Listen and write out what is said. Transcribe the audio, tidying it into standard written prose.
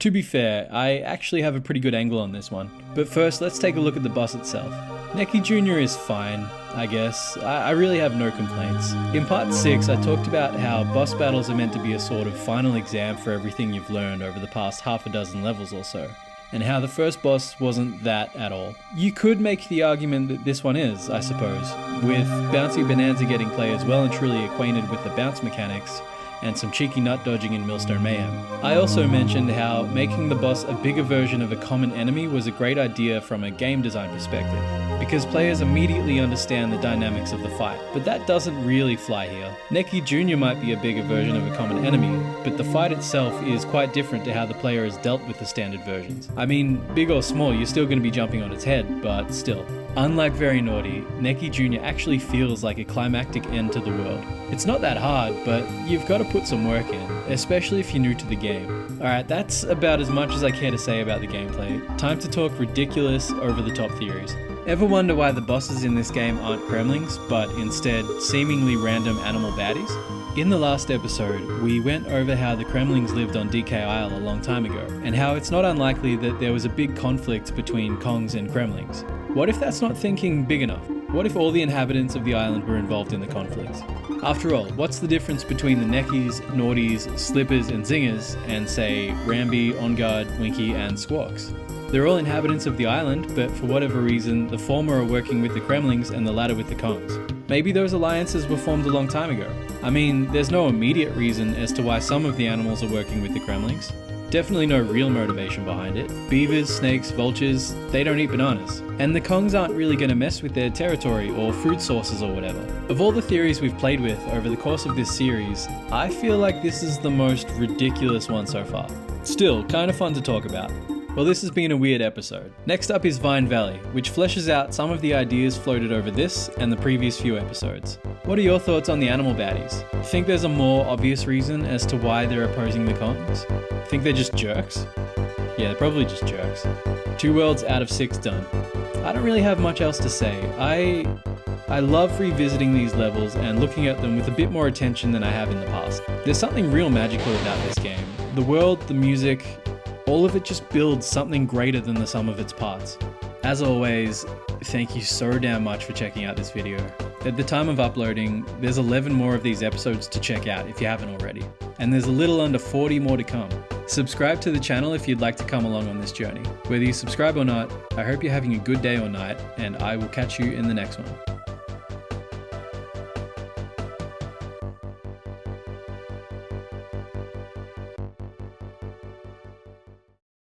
To be fair, I actually have a pretty good angle on this one. But first, let's take a look at the boss itself. Necky Jr. is fine, I guess. I really have no complaints. In part 6, I talked about how boss battles are meant to be a sort of final exam for everything you've learned over the past half a dozen levels or so, and how the first boss wasn't that at all. You could make the argument that this one is, I suppose, with Bouncy Bonanza getting players well and truly acquainted with the bounce mechanics, and some cheeky nut dodging in Millstone Mayhem. I also mentioned how making the boss a bigger version of a common enemy was a great idea from a game design perspective, because players immediately understand the dynamics of the fight, but that doesn't really fly here. Necky Jr. might be a bigger version of a common enemy, but the fight itself is quite different to how the player has dealt with the standard versions. I mean, big or small, you're still going to be jumping on its head, but still. Unlike Very Naughty, Necky Jr. actually feels like a climactic end to the world. It's not that hard, but you've got to put some work in, especially if you're new to the game. Alright, that's about as much as I care to say about the gameplay. Time to talk ridiculous, over-the-top theories. Ever wonder why the bosses in this game aren't Kremlings, but instead seemingly random animal baddies? In the last episode, we went over how the Kremlings lived on DK Isle a long time ago, and how it's not unlikely that there was a big conflict between Kongs and Kremlings. What if that's not thinking big enough? What if all the inhabitants of the island were involved in the conflicts? After all, what's the difference between the Neckies, Naughties, Slippers and Zingers, and say Ramby, On Guard, Winky and Squawks? They're all inhabitants of the island, but for whatever reason, the former are working with the Kremlings and the latter with the Kongs. Maybe those alliances were formed a long time ago. I mean, there's no immediate reason as to why some of the animals are working with the Kremlings. Definitely no real motivation behind it. Beavers, snakes, vultures, they don't eat bananas. And the Kongs aren't really going to mess with their territory or food sources or whatever. Of all the theories we've played with over the course of this series, I feel like this is the most ridiculous one so far. Still, kind of fun to talk about. Well, this has been a weird episode. Next up is Vine Valley, which fleshes out some of the ideas floated over this and the previous few episodes. What are your thoughts on the animal baddies? Think there's a more obvious reason as to why they're opposing the Kongs? Think they're just jerks? Yeah, they're probably just jerks. 2 worlds out of 6 done. I don't really have much else to say. I love revisiting these levels and looking at them with a bit more attention than I have in the past. There's something real magical about this game. The world, the music, all of it just builds something greater than the sum of its parts. As always, thank you so damn much for checking out this video. At the time of uploading, there's 11 more of these episodes to check out if you haven't already. And there's a little under 40 more to come. Subscribe to the channel if you'd like to come along on this journey. Whether you subscribe or not, I hope you're having a good day or night, and I will catch you in the next one.